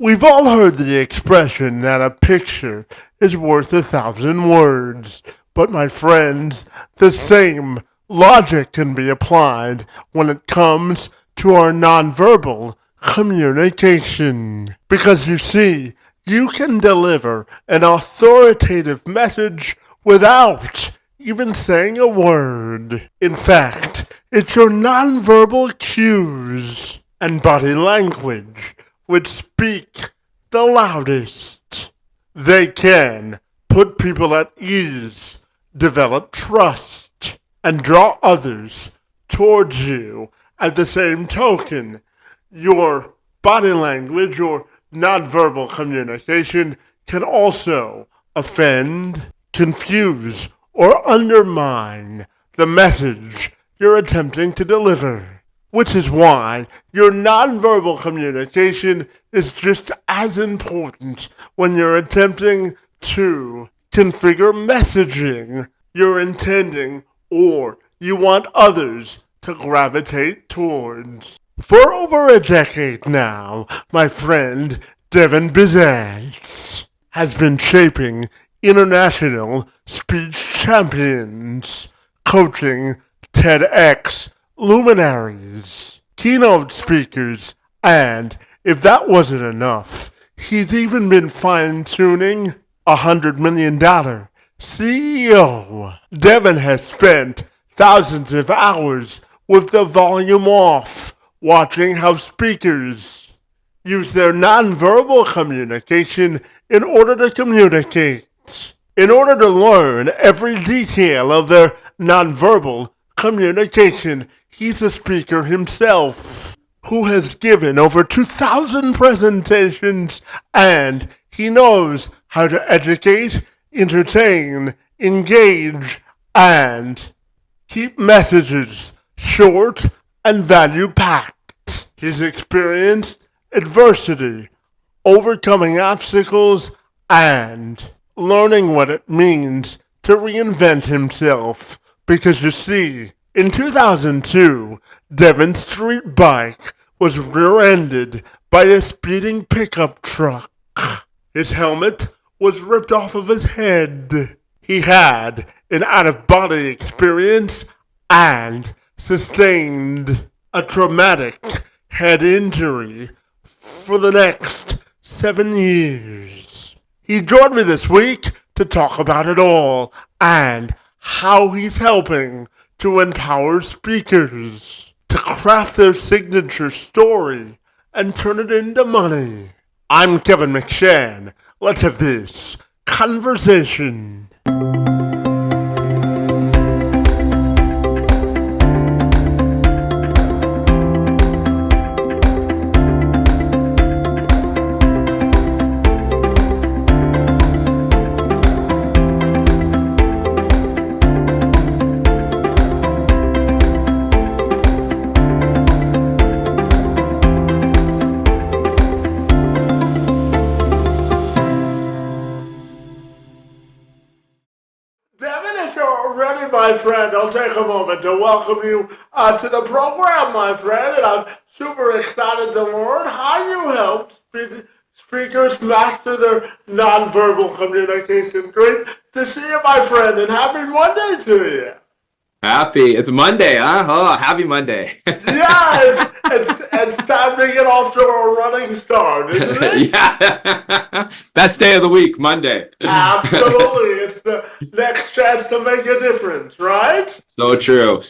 We've all heard the expression that a picture is worth 1,000 words. But my friends, the same logic can be applied when it comes to our nonverbal communication. Because you see, you can deliver an authoritative message without even saying a word. In fact, it's your nonverbal cues and body language which speak the loudest. They can put people at ease, develop trust, and draw others towards you. At the same token, your body language or nonverbal communication can also offend, confuse, or undermine the message you're attempting to deliver. Which is why your nonverbal communication is just as important when you're attempting to configure messaging you're intending or you want others to gravitate towards. For over a decade now, my friend Devin Bisanz has been shaping international speech champions, coaching TEDx luminaries, keynote speakers, and if that wasn't enough, he's even been fine-tuning $100 million CEO. Devin has spent thousands of hours with the volume off, watching how speakers use their nonverbal communication in order to communicate. In order to learn every detail of their nonverbal communication, he's a speaker himself who has given over 2,000 presentations, and he knows how to educate, entertain, engage, and keep messages short and value-packed. He's experienced adversity, overcoming obstacles, and learning what it means to reinvent himself. Because you see, in 2002, Devin's street bike was rear-ended by a speeding pickup truck. His helmet was ripped off of his head. He had an out-of-body experience and sustained a traumatic head injury for the next 7 years. He joined me this week to talk about it all and how he's helping to empower speakers to craft their signature story and turn it into money. I'm Kevin McShann. Let's have this conversation. My friend, I'll take a moment to welcome you to the program, my friend, and I'm super excited to learn how you help speakers master their nonverbal communication. Great to see you, my friend, and happy Monday to you. It's Monday, huh? Oh, happy Monday. Yeah, it's time to get off to a running start, isn't it? Yeah. Best day of the week, Monday. Absolutely. It's the next chance to make a difference, right? So true.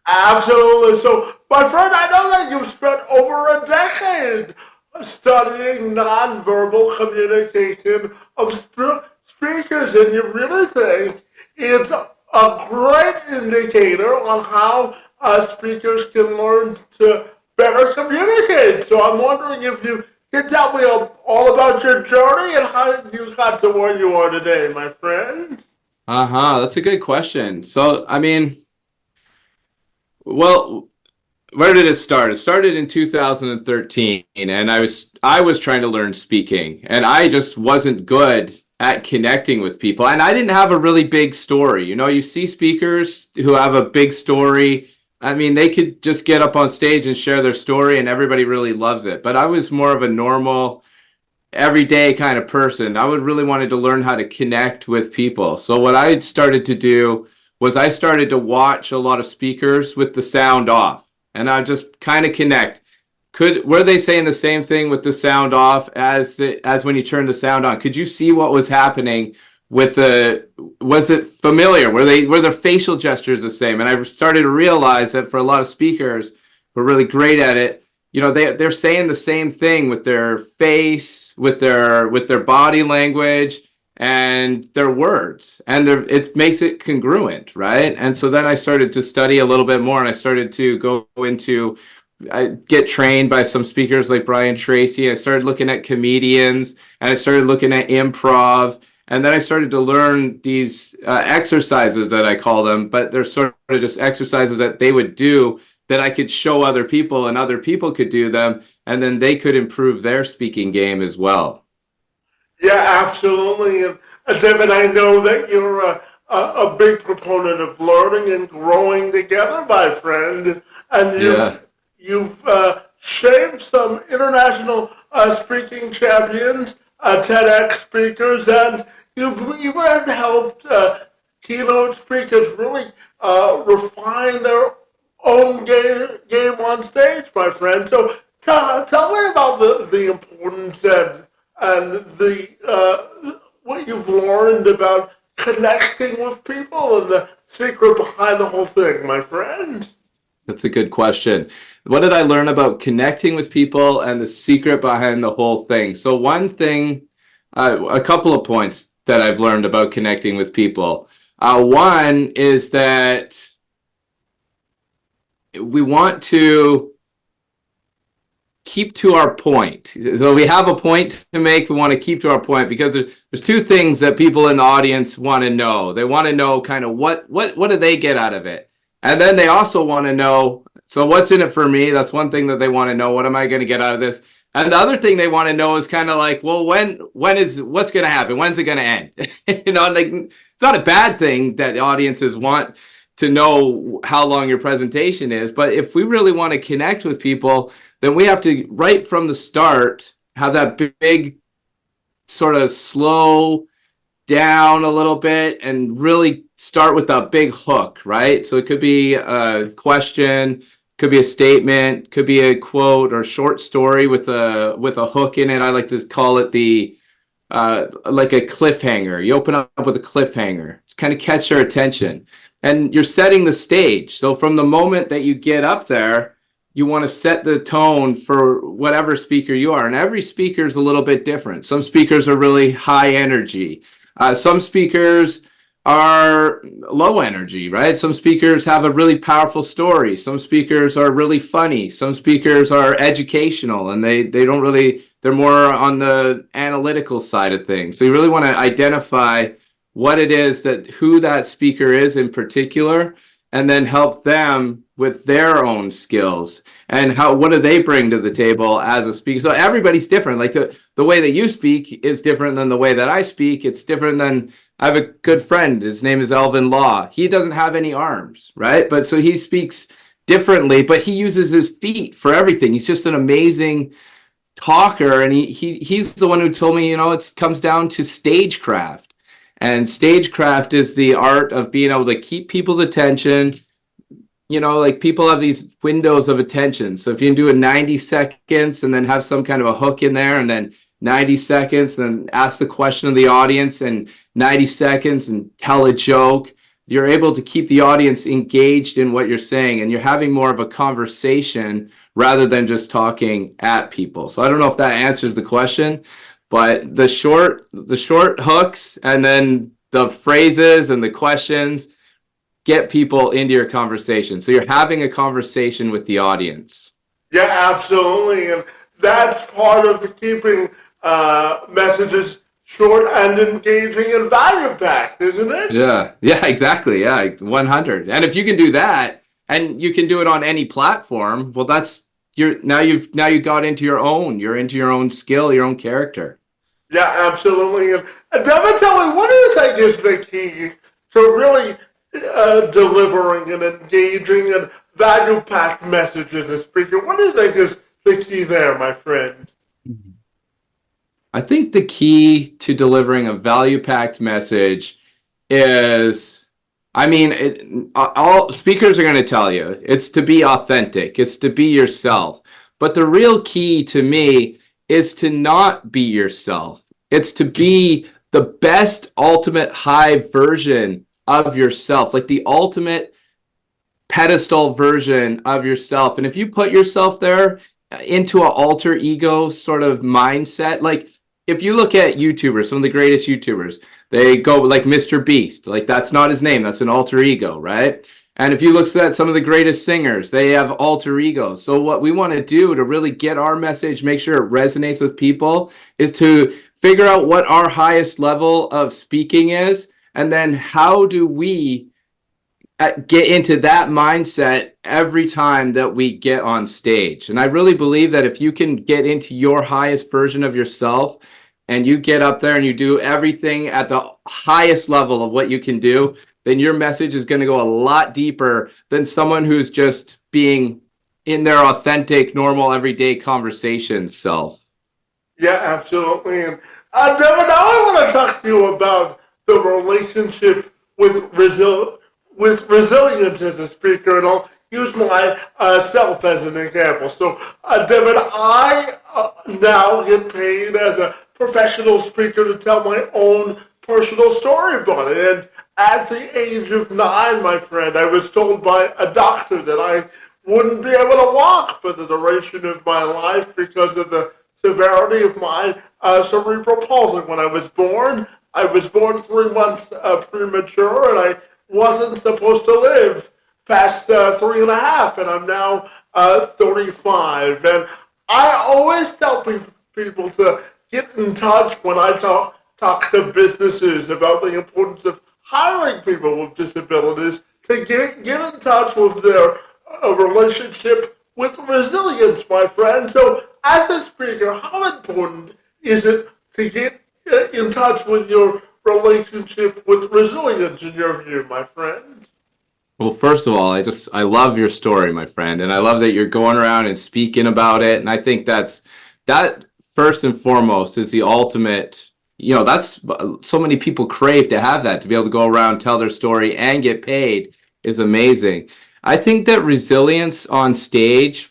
Absolutely. So, my friend, I know that you've spent over a decade studying nonverbal communication of speakers, and you really think it's a great indicator on how speakers can learn to better communicate. So I'm wondering if you can tell me all about your journey and how you got to where you are today, my friend. That's a good question. So, where did it start? It started in 2013, and I was trying to learn speaking, and I just wasn't good at connecting with people. And I didn't have a really big story. You know, you see speakers who have a big story. I mean, they could just get up on stage and share their story and everybody really loves it. But I was more of a normal, everyday kind of person. I would really wanted to learn how to connect with people. So what I started to do was I started to watch a lot of speakers with the sound off, and I just kind of connect. Were they saying the same thing with the sound off as when you turn the sound on? Could you see what was happening with was it familiar? Were their facial gestures the same? And I started to realize that for a lot of speakers who are really great at it, they're saying the same thing with their face, with their body language and their words, and it makes it congruent, right? And so then I started to study a little bit more, and I started to go into I get trained by some speakers like Brian Tracy. I started looking at comedians, and I started looking at improv, and then I started to learn these exercises that I call them, but they're sort of just exercises that they would do that I could show other people, and other people could do them, and then they could improve their speaking game as well. Yeah, absolutely. And Devin, I know that you're a big proponent of learning and growing together, my friend. And Yeah. you've shaped some international speaking champions, TEDx speakers, and you've even helped keynote speakers really refine their own game on stage, my friend. So tell me about the importance and the what you've learned about connecting with people and the secret behind the whole thing, my friend. That's a good question. What did I learn about connecting with people and the secret behind the whole thing? So one thing, a couple of points that I've learned about connecting with people. One is that we want to keep to our point. So we have a point to make. We want to keep to our point because there's two things that people in the audience want to know. They want to know kind of what do they get out of it? And then they also want to know, so what's in it for me? That's one thing that they want to know. What am I going to get out of this? And the other thing they want to know is kind of like, well, what's going to happen? When's it going to end? Like it's not a bad thing that the audiences want to know how long your presentation is. But if we really want to connect with people, then we have to, right from the start, have that big sort of slow down a little bit and really start with a big hook, right? So it could be a question, could be a statement, could be a quote or short story with a hook in it. I like to call it the like a cliffhanger. You open up with a cliffhanger to kind of catch their attention. And you're setting the stage. So from the moment that you get up there, you want to set the tone for whatever speaker you are. And every speaker is a little bit different. Some speakers are really high energy. Some speakers are low energy, right? Some speakers have a really powerful story. Some speakers are really funny. Some speakers are educational, and they don't really, they're more on the analytical side of things. So you really want to identify what it is who that speaker is in particular, and then help them with their own skills and what do they bring to the table as a speaker. So everybody's different. Like the way that you speak is different than the way that I speak. It's different than, I have a good friend. His name is Elvin Law. He doesn't have any arms, right? But so he speaks differently, but he uses his feet for everything. He's just an amazing talker. And he's the one who told me, it comes down to stagecraft. And stagecraft is the art of being able to keep people's attention. Like people have these windows of attention. So if you can do a 90 seconds and then have some kind of a hook in there, and then 90 seconds and ask the question of the audience, and 90 seconds and tell a joke, you're able to keep the audience engaged in what you're saying, and you're having more of a conversation rather than just talking at people. So I don't know if that answers the question, but the short hooks and then the phrases and the questions get people into your conversation. So you're having a conversation with the audience. Yeah, absolutely. And that's part of keeping messages short and engaging and value-packed, isn't it? Yeah, exactly. Yeah, 100. And if you can do that, and you can do it on any platform, well, now you got into you're into your own skill, your own character. Yeah, absolutely. And Devin, tell me, what do you think is the key to really delivering an engaging and value-packed message as a speaker? What do you think is the key there, my friend? I think the key to delivering a value-packed message is, I mean, all speakers are going to tell you it's to be authentic, it's to be yourself. But the real key to me is to not be yourself. It's to be the best, ultimate high version of yourself, like the ultimate pedestal version of yourself. And if you put yourself there into an alter ego sort of mindset, like if you look at YouTubers, some of the greatest YouTubers, they go like Mr. Beast, like that's not his name, that's an alter ego, right? And if you look at some of the greatest singers, they have alter egos. So what we want to do to really get our message, make sure it resonates with people, is to figure out what our highest level of speaking is, and then how do we get into that mindset every time that we get on stage. And I really believe that if you can get into your highest version of yourself and you get up there and you do everything at the highest level of what you can do, then your message is going to go a lot deeper than someone who's just being in their authentic, normal, everyday conversation self. Yeah, absolutely. And Devin, now I want to talk to you about the relationship with resilience as a speaker, and I'll use myself as an example. So, Devin, I now get paid as a professional speaker to tell my own personal story about it. And at the age of 9, my friend, I was told by a doctor that I wouldn't be able to walk for the duration of my life because of the severity of my cerebral palsy. When I was born 3 months premature, and I wasn't supposed to live past 3.5, and I'm now 35. And I always tell people to get in touch when I talk to businesses about the importance of hiring people with disabilities, to get in touch with their relationship with resilience, my friend. So as a speaker, how important is it to get in touch with your relationship with resilience in your view, my friend? Well, first of all, I love your story, my friend, and I love that you're going around and speaking about it. And I think that first and foremost is the ultimate, that's so many people crave to have that, to be able to go around, tell their story and get paid is amazing. I think that resilience on stage,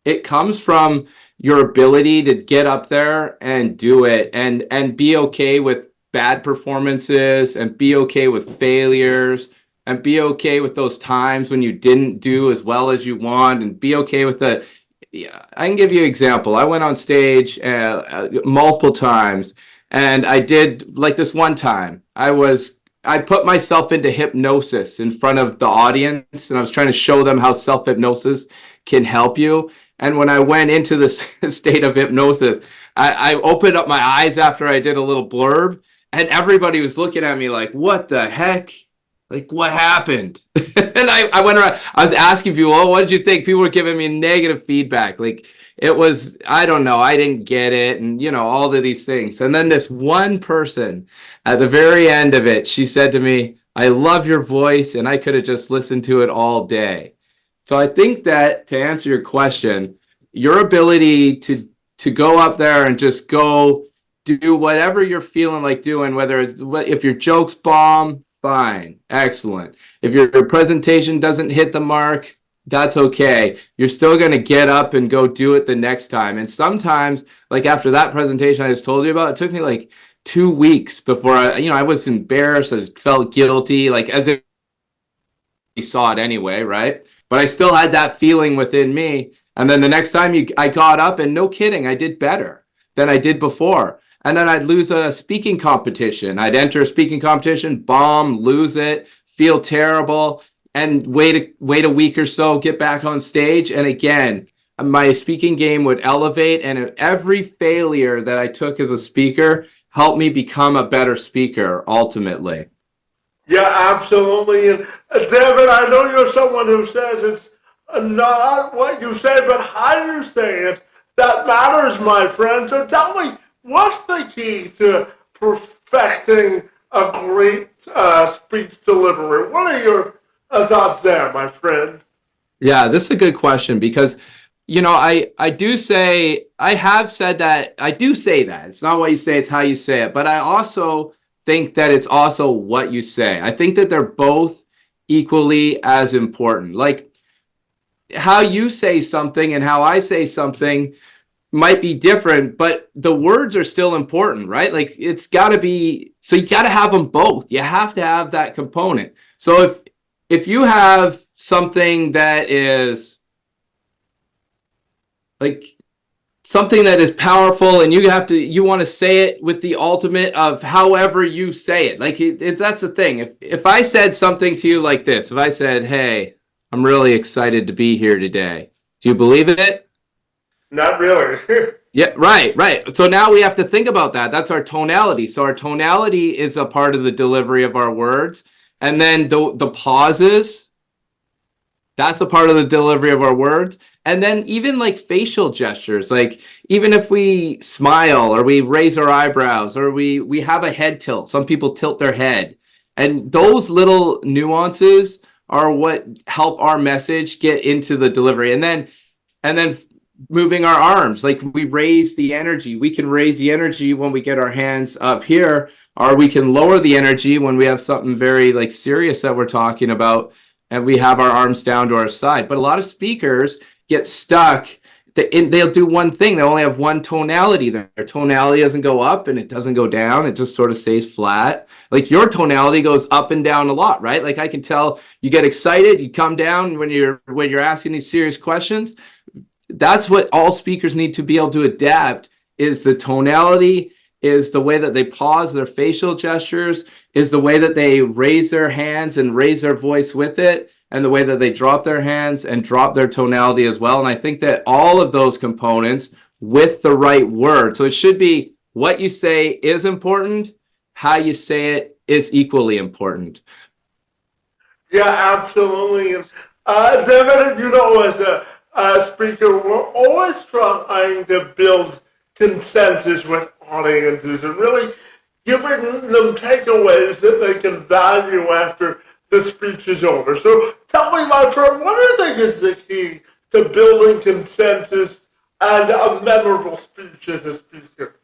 it comes from your ability to get up there and do it and be okay with bad performances and be okay with failures and be okay with those times when you didn't do as well as you want, and be okay with I can give you an example. I went on stage multiple times, and I did, like this one time, I put myself into hypnosis in front of the audience, and I was trying to show them how self-hypnosis can help you. And when I went into this state of hypnosis, I opened up my eyes after I did a little blurb, and everybody was looking at me like, what the heck? Like, what happened? And I went around, I was asking people, oh, what did you think? People were giving me negative feedback. Like, it was, I don't know, I didn't get it, and, all of these things. And then this one person at the very end of it, she said to me, I love your voice, and I could have just listened to it all day. So I think that, to answer your question, your ability to go up there and just go do whatever you're feeling like doing, if your jokes bomb, fine, excellent. If your presentation doesn't hit the mark, that's okay. You're still going to get up and go do it the next time. And sometimes, like after that presentation I just told you about, it took me like 2 weeks before I was embarrassed. I felt guilty, like as if you saw it anyway, right? But I still had that feeling within me. And then the next time I got up, and no kidding, I did better than I did before. And then I'd lose a speaking competition. I'd enter a speaking competition, bomb, lose it, feel terrible, and wait a week or so, get back on stage. And again, my speaking game would elevate. And every failure that I took as a speaker helped me become a better speaker, ultimately. Yeah, absolutely. And Devin, I know you're someone who says it's not what you say, but how you say it that matters, my friend. So tell me, what's the key to perfecting a great speech delivery? What are your thoughts there, my friend? Yeah, this is a good question because, I do say, I have said that, I do say that. It's not what you say, it's how you say it. But I also think that it's also what you say. I think that they're both equally as important. Like how you say something and how I say something might be different, but the words are still important, right? Like it's got to be, so you got to have them both. You have to have that component. So if you have something that is like something that is powerful and you want to say it with the ultimate of however you say it, like that's the thing. If I said something to you like this, if I said, hey, I'm really excited to be here today, do you believe it? Not really. Yeah, right. So now we have to think about that. That's our tonality. So our tonality is a part of the delivery of our words. And then the pauses, that's a part of the delivery of our words. And then even like facial gestures, like even if we smile or we raise our eyebrows or we have a head tilt, some people tilt their head. And those little nuances are what help our message get into the delivery. And then moving our arms, like we raise the energy. We can raise the energy when we get our hands up here, or we can lower the energy when we have something very like serious that we're talking about and we have our arms down to our side. But a lot of speakers get stuck. They'll do one thing. They only have one tonality. Their tonality doesn't go up and it doesn't go down. It just sort of stays flat. Like your tonality goes up and down a lot, right? Like I can tell you get excited, you come down when you're asking these serious questions. That's what all speakers need to be able to adapt is the tonality, is the way that they pause, their facial gestures, is the way that they raise their hands and raise their voice with it, and the way that they drop their hands and drop their tonality as well. And I think that all of those components with the right word. So it should be what you say is important, how you say it is equally important. Yeah, absolutely. And Devin, as a speaker, we're always trying to build consensus with audiences and really giving them takeaways that they can value after the speech is over. So tell me, my friend, what do you think is the key to building consensus and a memorable speech as a speaker?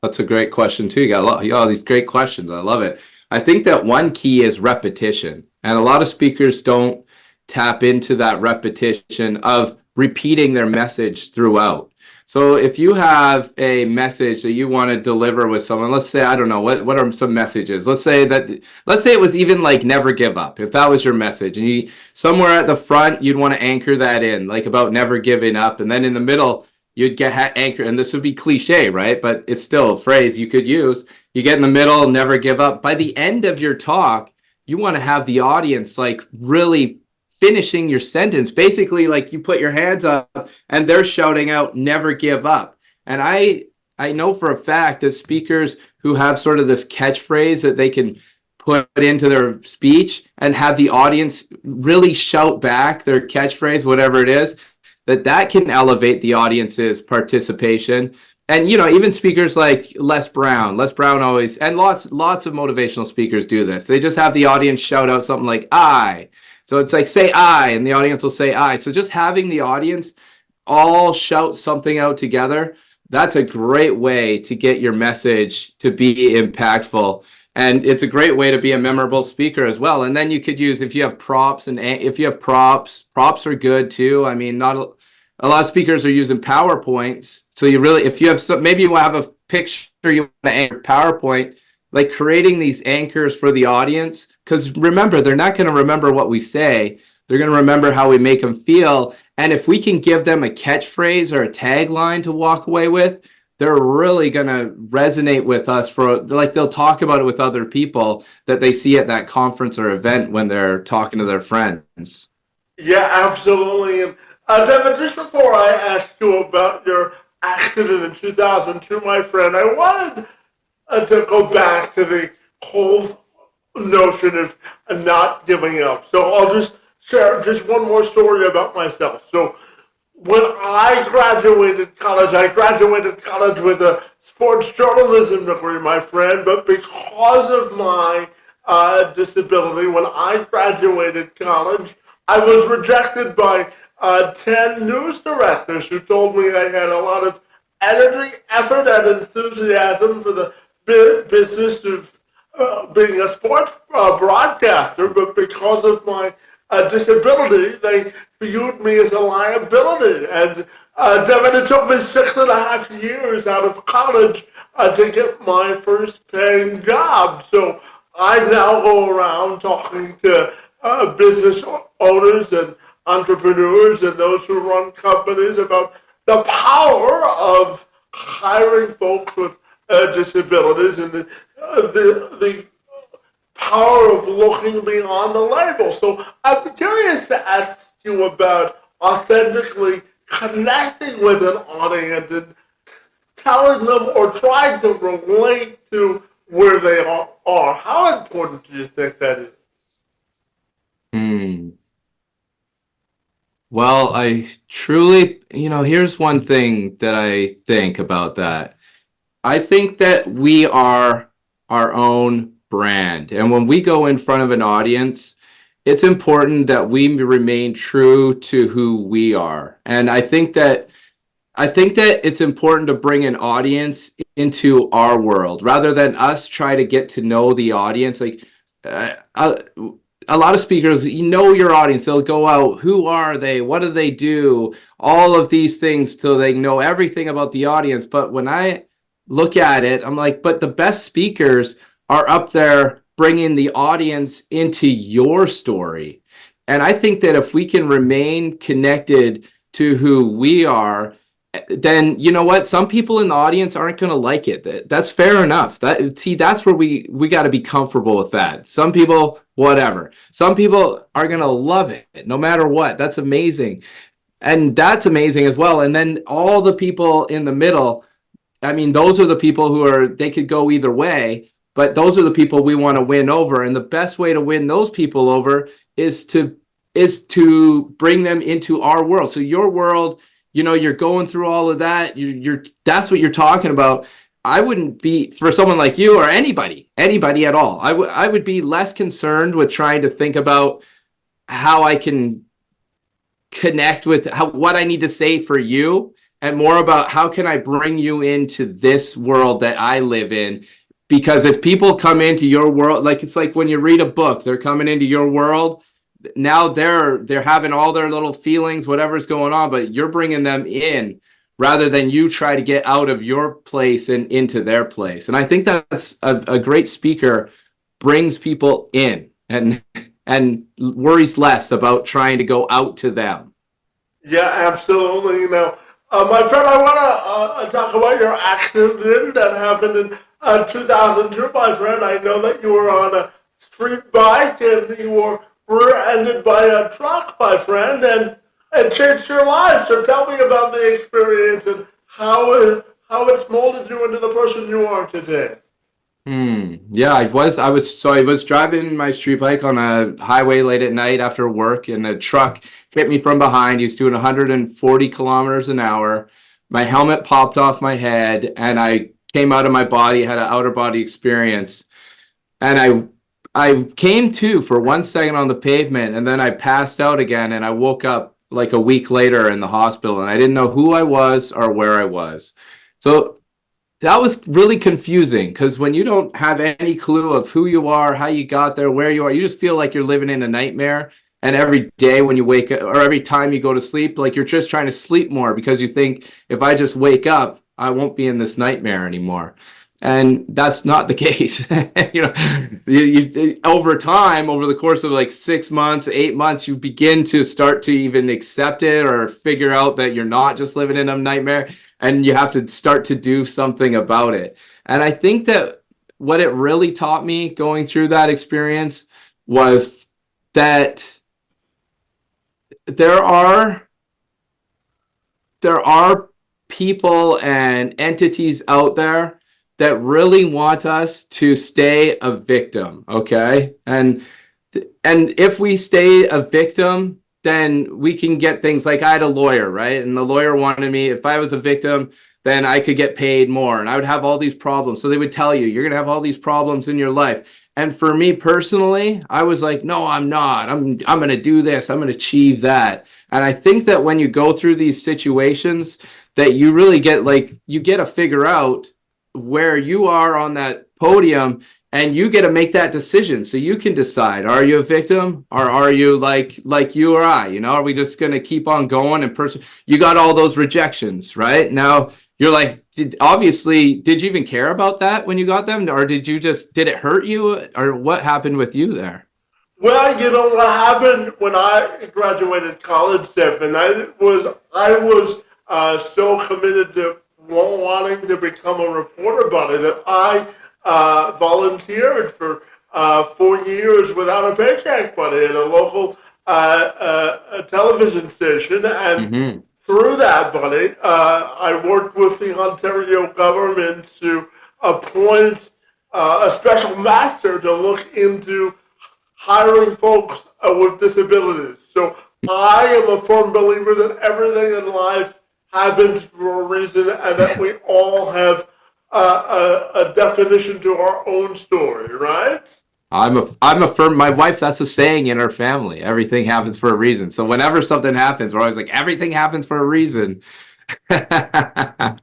That's a great question too. You got all these great questions. I love it. I think that one key is repetition. And a lot of speakers don't tap into that repetition of repeating their message throughout. So if you have a message that you want to deliver with someone, let's say, I don't know, what are some messages? Let's say it was even like never give up. If that was your message and you somewhere at the front, you'd want to anchor that in, like about never giving up. And then in the middle, you'd get anchor, and this would be cliche, right? But it's still a phrase you could use. You get in the middle, never give up. By the end of your talk, you want to have the audience like really finishing your sentence. Basically, like you put your hands up and they're shouting out, never give up. And I know for a fact that speakers who have sort of this catchphrase that they can put into their speech and have the audience really shout back their catchphrase, whatever it is, that can elevate the audience's participation. And even speakers like Les Brown always, and lots of motivational speakers do this. They just have the audience shout out something like I. So it's like say I, and the audience will say I. So just having the audience all shout something out together, that's a great way to get your message to be impactful. And it's a great way to be a memorable speaker as well. And then you could use, if you have props, props are good too. I mean, not a lot of speakers are using PowerPoints. So if you have maybe you have a picture you want to anchor PowerPoint, like creating these anchors for the audience. Because remember, they're not going to remember what we say. They're going to remember how we make them feel. And if we can give them a catchphrase or a tagline to walk away with, they're really going to resonate with us they'll talk about it with other people that they see at that conference or event when they're talking to their friends. Yeah, absolutely. And Devin, just before I ask you about your accident in 2002, my friend, I wanted to go back to the whole notion of not giving up. So I'll just share just one more story about myself. So when I graduated college with a sports journalism degree, my friend, but because of my disability, when I graduated college, I was rejected by 10 news directors who told me I had a lot of energy, effort, and enthusiasm for the business of being a sports broadcaster, but because of my disability, they viewed me as a liability. And Devin, it took me 6.5 years out of college to get my first paying job. So I now go around talking to business owners and entrepreneurs and those who run companies about the power of hiring folks with disabilities and the power of looking beyond the label. So I'm curious to ask you about authentically connecting with an audience and telling them or trying to relate to where they are. How important do you think that is? Hmm. Well, I truly, here's one thing that I think about that. I think that we are our own brand. And when we go in front of an audience, it's important that we remain true to who we are. And I think that it's important to bring an audience into our world rather than us try to get to know the audience. Like a lot of speakers, your audience. They'll go out. Who are they? What do they do? All of these things till they know everything about the audience. But when I look at it, I'm like, but the best speakers are up there bringing the audience into your story. And I think that if we can remain connected to who we are, then you know what? Some people in the audience aren't going to like it. That's fair enough. That's where we got to be comfortable with that. Some people, whatever. Some people are going to love it no matter what. That's amazing. And that's amazing as well. And then all the people in the middle, I mean, those are the people they could go either way, but those are the people we want to win over. And the best way to win those people over is to bring them into our world. So your world, you're going through all of that. That's what you're talking about. I wouldn't be, for someone like you or anybody at all. I would be less concerned with trying to think about how I can connect with what I need to say for you, and more about how can I bring you into this world that I live in. Because if people come into your world, like it's like when you read a book, they're coming into your world. Now they're having all their little feelings, whatever's going on, but you're bringing them in rather than you try to get out of your place and into their place. And I think that's a great speaker brings people in and worries less about trying to go out to them. Yeah, absolutely. My friend, I want to talk about your accident that happened in 2002. My friend, I know that you were on a street bike and you were rear-ended by a truck, my friend, and it changed your life. So tell me about the experience and how it's molded you into the person you are today. Yeah, I was driving my street bike on a highway late at night after work, and a truck hit me from behind. He was doing 140 kilometers an hour. My helmet popped off my head, and I came out of my body, had an outer body experience. And I came to for 1 second on the pavement, and then I passed out again, and I woke up like a week later in the hospital, and I didn't know who I was or where I was. So that was really confusing, because when you don't have any clue of who you are, how you got there, where you are, you just feel like you're living in a nightmare. And every day when you wake up, or every time you go to sleep, like you're just trying to sleep more because you think, if I just wake up, I won't be in this nightmare anymore. And that's not the case. Over time, over the course of like 6 months, 8 months, you begin to start to even accept it or figure out that you're not just living in a nightmare, and you have to start to do something about it. And I think that what it really taught me going through that experience was that there are people and entities out there that really want us to stay a victim, okay? And if we stay a victim, then we can get things like, I had a lawyer, right? And the lawyer wanted me, if I was a victim, then I could get paid more, and I would have all these problems. So they would tell you, you're going to have all these problems in your life. And for me personally, I was like, no, I'm not. I'm going to do this. I'm going to achieve that. And I think that when you go through these situations, that you really get like, you get to figure out where you are on that podium, and you get to make that decision. So you can decide, are you a victim, or are you like you or I, are we just going to keep on going and you got all those rejections, right? Now you're like, did you even care about that when you got them, or did it hurt you, or what happened with you there? Well, what happened when I graduated college, Devin, I was so committed to wanting to become a reporter buddy that I volunteered for 4 years without a paycheck, buddy, at a local television station. And through that, buddy, I worked with the Ontario government to appoint a special master to look into hiring folks with disabilities. So I am a firm believer that everything in life happens for a reason, and that we all have a definition to our own story, right? I'm a firm. My wife, that's a saying in our family. Everything happens for a reason. So whenever something happens, we're always like, everything happens for a reason. And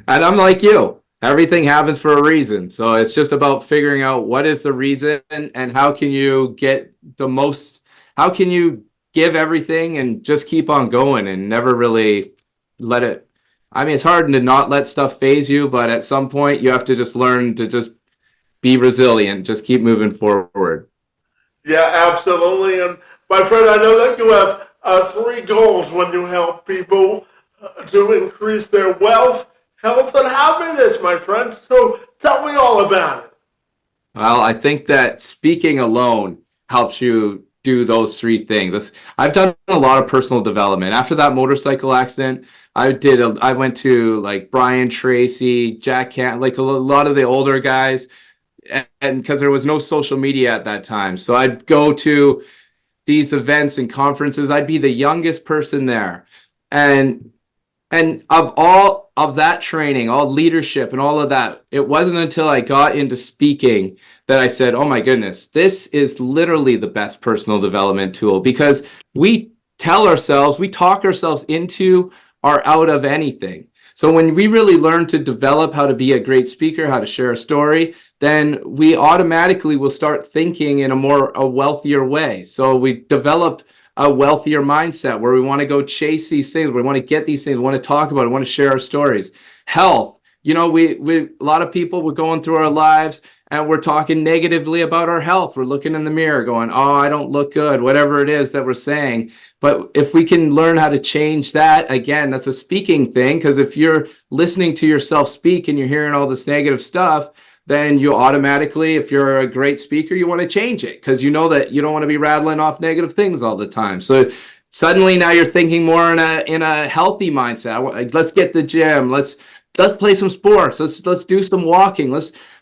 I'm like you. Everything happens for a reason. So it's just about figuring out what is the reason, and how can you get the most, how can you give everything and just keep on going and never really let it. I mean, it's hard to not let stuff phase you, but at some point you have to just learn to just be resilient, just keep moving forward. Yeah, absolutely. And my friend, I know that you have 3 goals when you help people to increase their wealth, health, and happiness, my friend. So tell me all about it. Well, I think that speaking alone helps you do those 3 things. I've done a lot of personal development. After that motorcycle accident, I went to like Brian Tracy, Jack Kent, like a lot of the older guys, and because there was no social media at that time. So I'd go to these events and conferences. I'd be the youngest person there. And of all of that training, all leadership and all of that, it wasn't until I got into speaking that I said, oh my goodness, this is literally the best personal development tool, because we talk ourselves into or out of anything. So when we really learn to develop how to be a great speaker, how to share a story, then we automatically will start thinking in a wealthier way. So we develop a wealthier mindset where we want to go chase these things. We want to get these things. We want to talk about it. We want to share our stories. Health. We a lot of people, we're going through our lives and we're talking negatively about our health. We're looking in the mirror going, oh, I don't look good, whatever it is that we're saying. But if we can learn how to change that, again, that's a speaking thing, because if you're listening to yourself speak and you're hearing all this negative stuff, then you automatically, if you're a great speaker, you want to change it, because you know that you don't want to be rattling off negative things all the time. So suddenly now you're thinking more in a healthy mindset. Let's get the gym. Let's play some sports. Let's do some walking.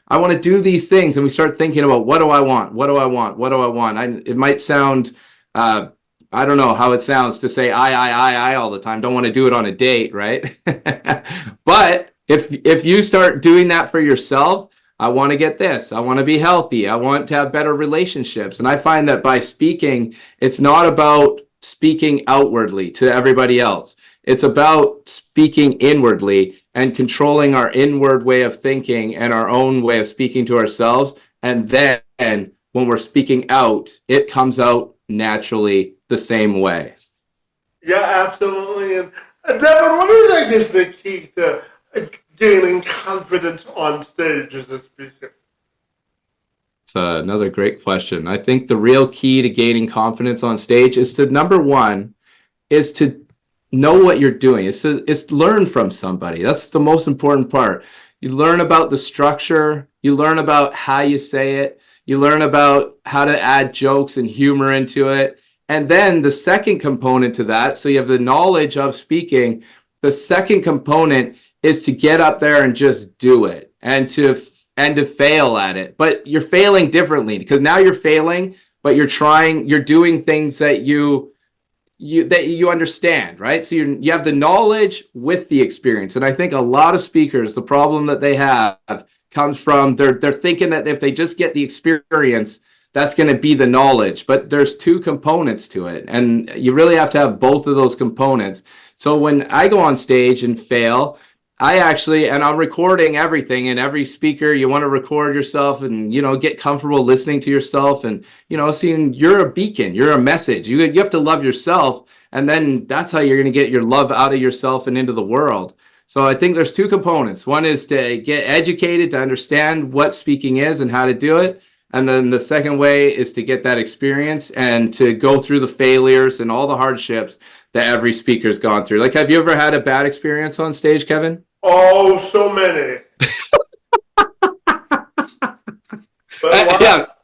I want to do these things. And we start thinking about, what do I want? What do I want? What do I want? It might sound, I don't know how it sounds to say I all the time. Don't want to do it on a date, right? But if you start doing that for yourself, I want to get this. I want to be healthy. I want to have better relationships. And I find that by speaking, it's not about speaking outwardly to everybody else. It's about speaking inwardly and controlling our inward way of thinking and our own way of speaking to ourselves. And then when we're speaking out, it comes out naturally the same way. Yeah, absolutely. And Devin, what do you think is the key to gaining confidence on stage as a speaker? It's another great question. I think the real key to gaining confidence on stage is to, number one, is to know what you're doing. It's to learn from somebody. That's the most important part. You learn about the structure. You learn about how you say it. You learn about how to add jokes and humor into it. And then the second component to that, so you have the knowledge of speaking. The second component is to get up there and just do it, and to fail at it. But you're failing differently, because now you're failing, but you're doing things that you you understand, right? So you have the knowledge with the experience. And I think a lot of speakers, the problem that they have comes from they're thinking that if they just get the experience, that's going to be the knowledge. But there's two components to it, and you really have to have both of those components. So when I go on stage and fail, and I'm recording everything, and every speaker, you want to record yourself and, get comfortable listening to yourself and, seeing you're a beacon, you're a message. You have to love yourself. And then that's how you're going to get your love out of yourself and into the world. So I think there's two components. One is to get educated, to understand what speaking is and how to do it. And then the second way is to get that experience and to go through the failures and all the hardships that every speaker's gone through. Like, have you ever had a bad experience on stage, Kevin? Oh, so many. But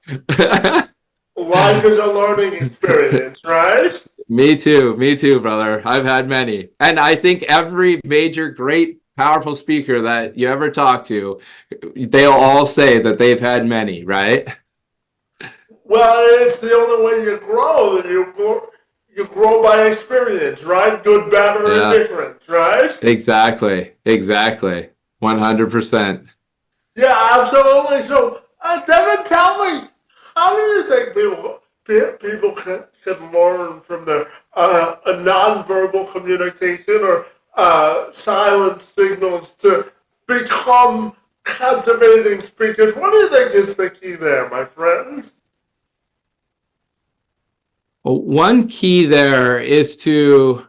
life is a learning experience, right? Me too, brother. I've had many. And I think every major, great, powerful speaker that you ever talk to, they'll all say that they've had many, right? Well, it's the only way you grow. You grow by experience, right? Good, bad, or indifferent, right? Exactly. 100%. Yeah, absolutely. So, Devin, tell me, how do you think people can learn from their nonverbal communication or silent signals to become captivating speakers? What do you think is the key there, my friend? Well, one key there is to,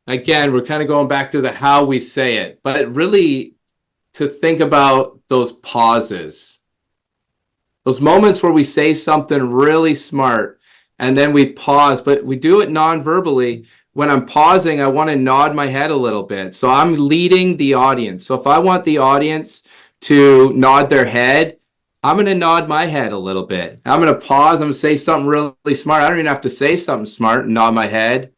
again, we're kind of going back to the how we say it, but really to think about those pauses, those moments where we say something really smart and then we pause, but we do it non-verbally. When I'm pausing, I want to nod my head a little bit. So I'm leading the audience. So if I want the audience to nod their head, I'm going to nod my head a little bit. I'm going to pause. I'm going to say something really smart. I don't even have to say something smart and nod my head.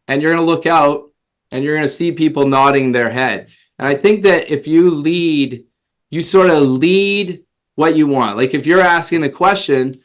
And you're going to look out and you're going to see people nodding their head. And I think that if you lead, you sort of lead what you want. Like if you're asking a question,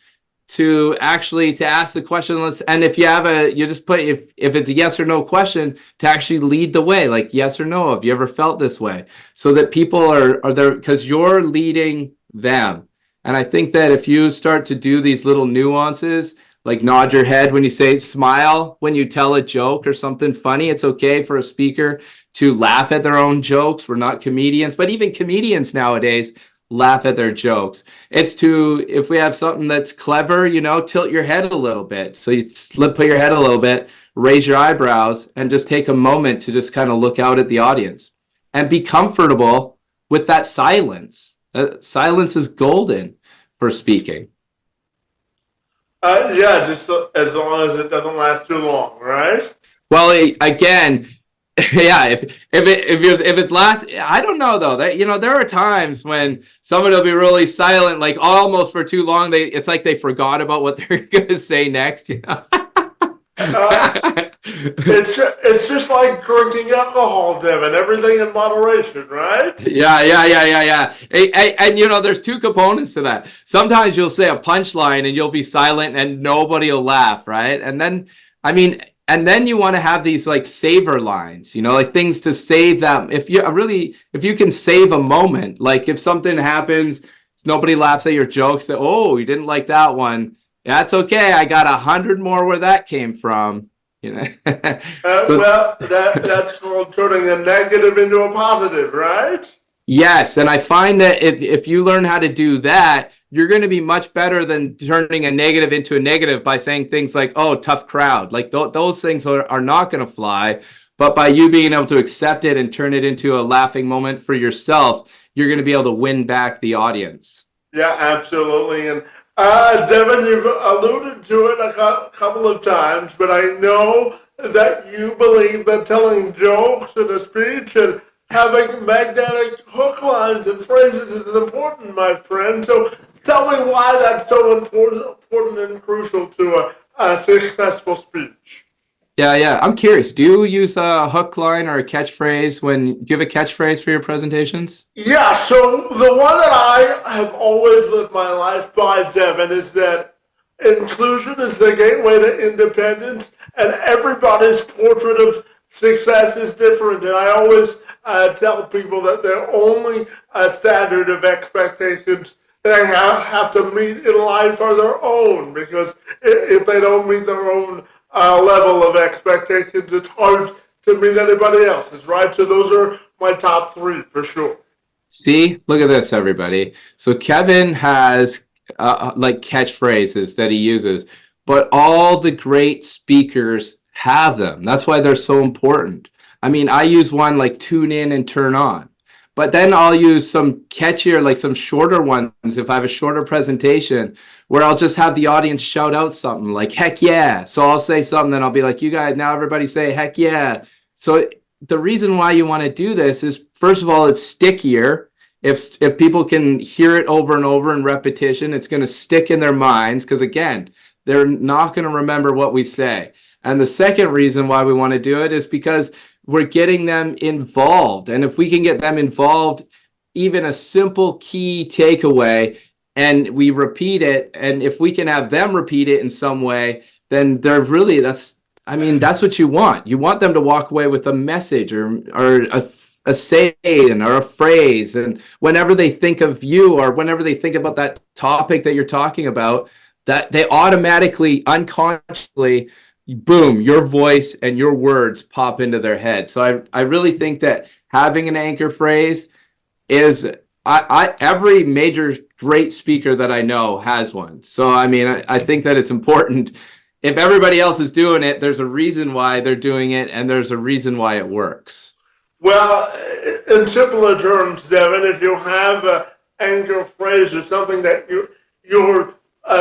to ask the question, and if you just put, if it's a yes or no question, to actually lead the way, like yes or no, have you ever felt this way? So that people are there because you're leading them. And I think that if you start to do these little nuances, like nod your head when you say, smile when you tell a joke or something funny. It's okay for a speaker to laugh at their own jokes. We're not comedians, but even comedians nowadays laugh at their jokes. It's if we have something that's clever, tilt your head a little bit. So you put your head a little bit, raise your eyebrows, and just take a moment to just kind of look out at the audience and be comfortable with that silence. Silence is golden for speaking. Just as long as it doesn't last too long, right? Well, again, yeah, if it lasts, I don't know though. That there are times when somebody will be really silent, like almost for too long. It's like they forgot about what they're gonna say next. It's just like drinking alcohol, Devin. Everything in moderation, right? Yeah. And there's two components to that. Sometimes you'll say a punchline and you'll be silent and nobody will laugh, right? And then, and then you want to have these like savor lines, like things to save that. If you can save a moment, like if something happens, nobody laughs at your jokes, say, oh, you didn't like that one. That's okay. I got 100 more where that came from. Well, that's called turning a negative into a positive, right? Yes, and I find that if you learn how to do that, you're going to be much better than turning a negative into a negative by saying things like, oh, tough crowd. Like those things are not going to fly. But by you being able to accept it and turn it into a laughing moment for yourself, you're going to be able to win back the audience. Yeah, absolutely. And Devin, you've alluded to it a couple of times, but I know that you believe that telling jokes in a speech and having magnetic hook lines and phrases is important, my friend. So tell me why that's so important and crucial to a successful speech. Yeah. I'm curious. Do you use a hook line or a catchphrase when you have a catchphrase for your presentations? Yeah, so the one that I have always lived my life by, Devin, is that inclusion is the gateway to independence, and everybody's portrait of success is different. And I always tell people that their only standard of expectations they have to meet in life are their own, because if they don't meet their own level of expectations, it's hard to meet anybody else's, right? So those are my top three for sure. See, look at this, everybody. So Kevin has like catchphrases that he uses, but all the great speakers have them. That's why they're so important. I mean, I use one like tune in and turn on, but then I'll use some catchier, like some shorter ones if I have a shorter presentation where I'll just have the audience shout out something like heck yeah. So I'll say something, then I'll be like, you guys, now everybody say heck yeah. So the reason why you want to do this is, first of all, it's stickier. If people can hear it over and over in repetition, it's going to stick in their minds, because again, they're not going to remember what we say. And the second reason why we want to do it is because we're getting them involved. And if we can get them involved, even a simple key takeaway, and we repeat it, and if we can have them repeat it in some way, then they're really, that's what you want. You want them to walk away with a message or a saying or a phrase. And whenever they think of you, or whenever they think about that topic that you're talking about, that they automatically, unconsciously, boom, your voice and your words pop into their head. So I really think that having an anchor phrase is, every major great speaker that I know has one. So I mean, I think that it's important. If everybody else is doing it, there's a reason why they're doing it, and there's a reason why it works. Well, in simpler terms, Devin, if you have an anchor phrase or something that you're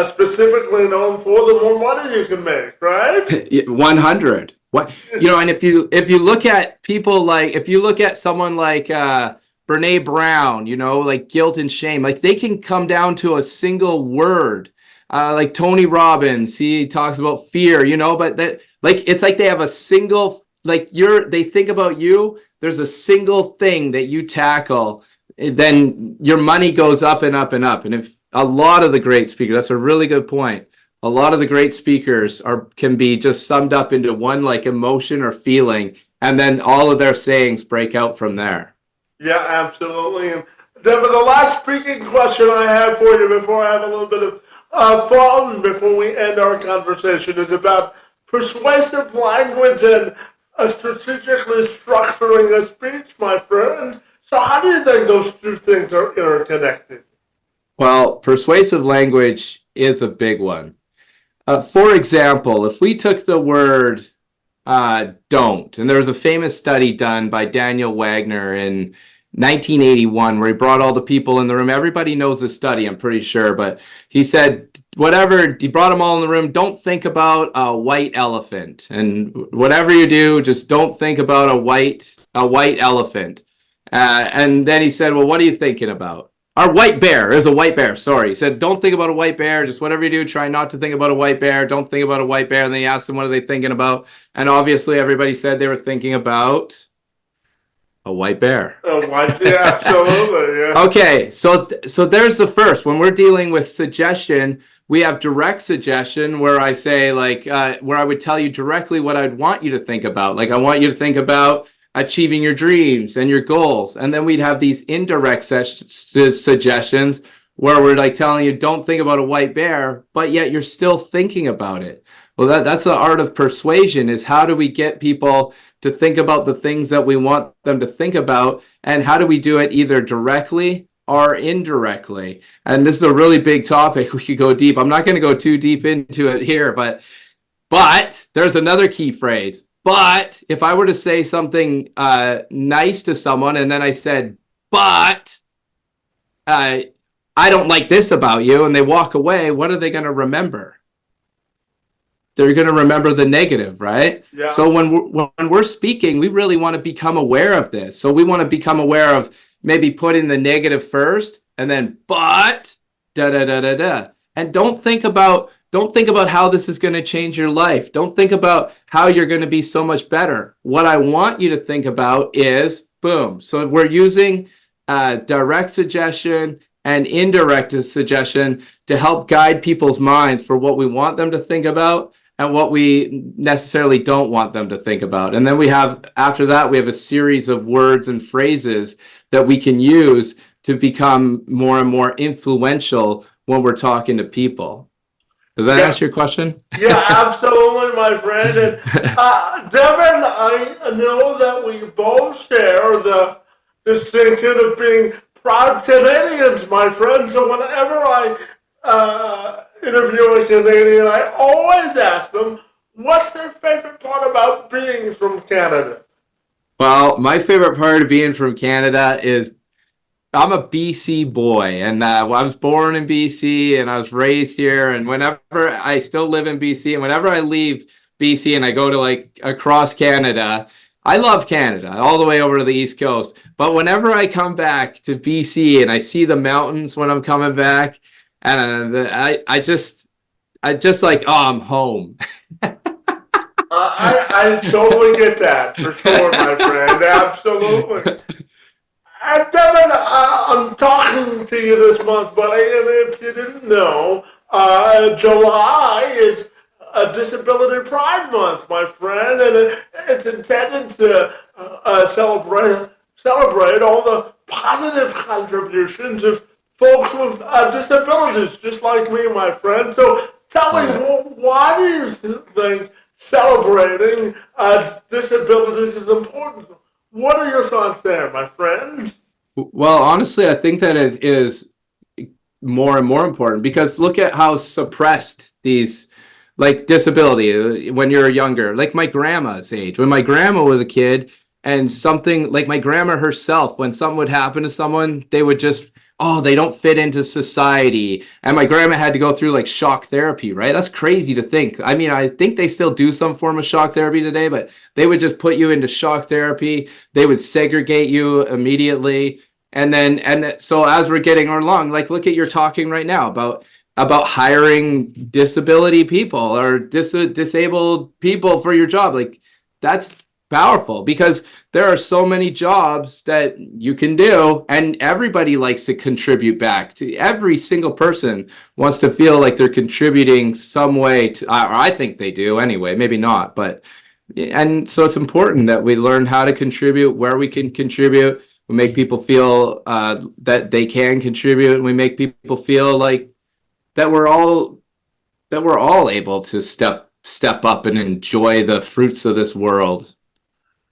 specifically known for, the more money you can make, right? 100. What, and if you look at people like, if you look at someone like Brene Brown, like guilt and shame, like they can come down to a single word. Like Tony Robbins, he talks about fear, but that, like, it's like they have a single, like they think about you, there's a single thing that you tackle, then your money goes up and up and up. And if a lot of the great speakers, that's a really good point. A lot of the great speakers can be just summed up into one like emotion or feeling, and then all of their sayings break out from there. Yeah, absolutely. And Devin, the last speaking question I have for you before I have a little bit of fun before we end our conversation is about persuasive language and strategically structuring a speech, my friend. So how do you think those two things are interconnected? Well, persuasive language is a big one. For example, if we took the word don't, and there was a famous study done by Daniel Wagner in 1981 where he brought all the people in the room. Everybody knows the study, I'm pretty sure, but he said, he brought them all in the room, don't think about a white elephant. And whatever you do, just don't think about a white elephant. And then he said, well, what are you thinking about? Our white bear. There's a white bear. Sorry. He said, don't think about a white bear. Just whatever you do, try not to think about a white bear. Don't think about a white bear. And then he asked them, what are they thinking about? And obviously everybody said they were thinking about a white bear. A white, yeah, absolutely. Yeah. Okay. So there's the first. When we're dealing with suggestion, we have direct suggestion where I say where I would tell you directly what I'd want you to think about. Like I want you to think about achieving your dreams and your goals. And then we'd have these indirect suggestions where we're like telling you, don't think about a white bear, but yet you're still thinking about it. Well, that's the art of persuasion, is how do we get people to think about the things that we want them to think about, and how do we do it either directly or indirectly? And this is a really big topic. We could go deep. I'm not going to go too deep into it here, but there's another key phrase. But if I were to say something nice to someone, and then I said, but I don't like this about you, and they walk away, what are they going to remember? They're going to remember the negative, right? Yeah. So when we're speaking, we really want to become aware of this. So we want to become aware of maybe putting the negative first, and then but da da da da da. And don't think about how this is going to change your life. Don't think about how you're going to be so much better. What I want you to think about is boom. So we're using direct suggestion and indirect suggestion to help guide people's minds for what we want them to think about and what we necessarily don't want them to think about. And then after that, we have a series of words and phrases that we can use to become more and more influential when we're talking to people. Does that answer your question? Yeah, absolutely, my friend. And Devin, I know that we both share the distinction of being proud Canadians, my friend. So whenever I interview a Canadian, I always ask them, what's their favorite part about being from Canada? Well, my favorite part of being from Canada is I'm a BC boy, and I was born in BC, and I was raised here. And whenever I still live in BC, and whenever I leave BC and I go to like across Canada, I love Canada all the way over to the East Coast. But whenever I come back to BC and I see the mountains when I'm coming back, and I just like, oh, I'm home. I totally get that, for sure, my friend. Absolutely. And Devin, I'm talking to you this month, but if you didn't know, July is a Disability Pride Month, my friend, and it's intended to celebrate all the positive contributions of folks with disabilities, just like me, my friend. So tell me, why do you think celebrating disabilities is important? What are your thoughts there, my friend? Well, honestly, I think that it is more and more important because look at how suppressed these, like disability, when you're younger, like my grandma's age. When my grandma was a kid and something like my grandma herself, when something would happen to someone, they would just, oh, they don't fit into society. And my grandma had to go through like shock therapy, right? That's crazy to think. I mean, I think they still do some form of shock therapy today, but they would just put you into shock therapy. They would segregate you immediately. So as we're getting along, like look at you're talking right now about hiring disability people or disabled people for your job. Like that's powerful because there are so many jobs that you can do and everybody likes to contribute back. To every single person wants to feel like they're contributing some way to, or I think they do anyway, maybe not, but and so it's important that we learn how to contribute, where we can contribute. We make people feel that they can contribute, and we make people feel like that we're all able to step up and enjoy the fruits of this world.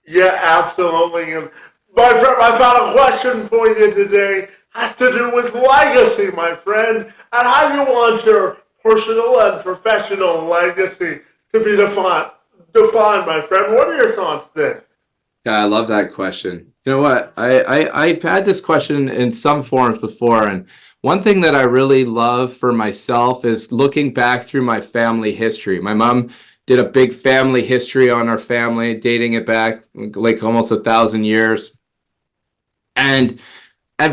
Yeah, absolutely. And my friend, I found a question for you today. Has to do with legacy, my friend, and how you want your personal and professional legacy to be defined, my friend. What are your thoughts there? Yeah, I love that question. You know what? I've had this question in some forms before, and one thing that I really love for myself is looking back through my family history. My mom did a big family history on our family, dating it back like almost 1,000 years. And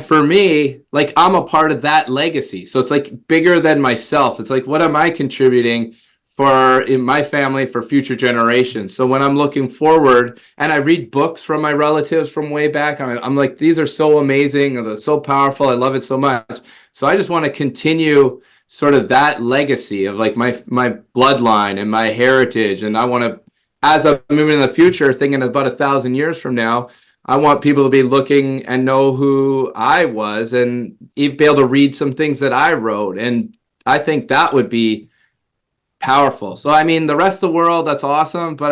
for me, like I'm a part of that legacy. So it's like bigger than myself. It's like, what am I contributing for in my family for future generations? So when I'm looking forward and I read books from my relatives from way back, I'm like, these are so amazing and they're so powerful. I love it so much. So I just want to continue sort of that legacy of like my bloodline and my heritage. And I want to, as I'm moving in the future, thinking about 1,000 years from now, I want people to be looking and know who I was and be able to read some things that I wrote. And I think that would be powerful. So, I mean, the rest of the world, that's awesome. But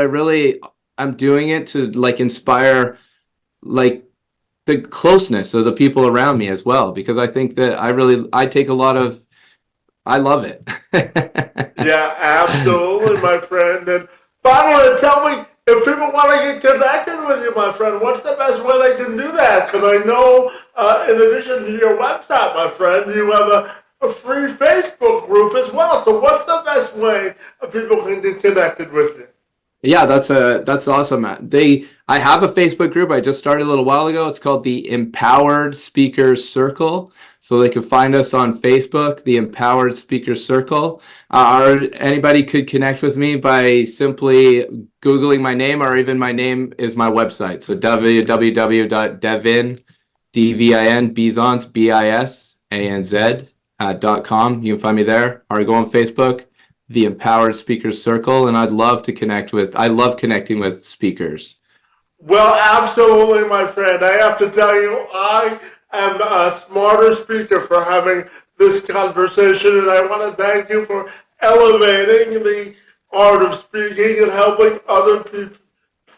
I'm doing it to like inspire like the closeness of the people around me as well. Because I think that I take a lot of, I love it. Yeah, absolutely, my friend. And finally, tell me, if people want to get connected with you, my friend, what's the best way they can do that? Because I know, in addition to your website, my friend, you have a free Facebook group as well. So what's the best way people can get connected with you? Yeah, that's awesome, Matt. I have a Facebook group I just started a little while ago. It's called the Empowered Speakers Circle. So they can find us on Facebook, the Empowered Speakers Circle. Or anybody could connect with me by simply Googling my name, or even my name is my website. So www.devin, Bisanz, ANZ.com. You can find me there, or go on Facebook, the Empowered Speakers Circle, and I love connecting with speakers. Well, absolutely, my friend. I have to tell you, I am a smarter speaker for having this conversation, and I want to thank you for elevating the art of speaking and helping other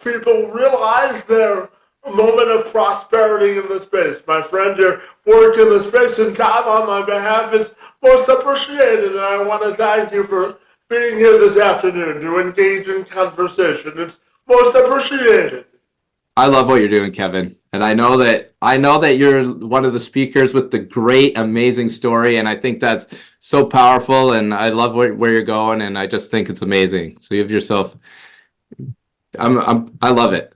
people realize their moment of prosperity in the space. My friend, your work in the space and time on my behalf is most appreciated, and I want to thank you for being here this afternoon to engage in conversation. It's most appreciated. I love what you're doing, Kevin. And I know that you're one of the speakers with the great, amazing story. And I think that's so powerful. And I love where you're going. And I just think it's amazing. So you have yourself, I love it.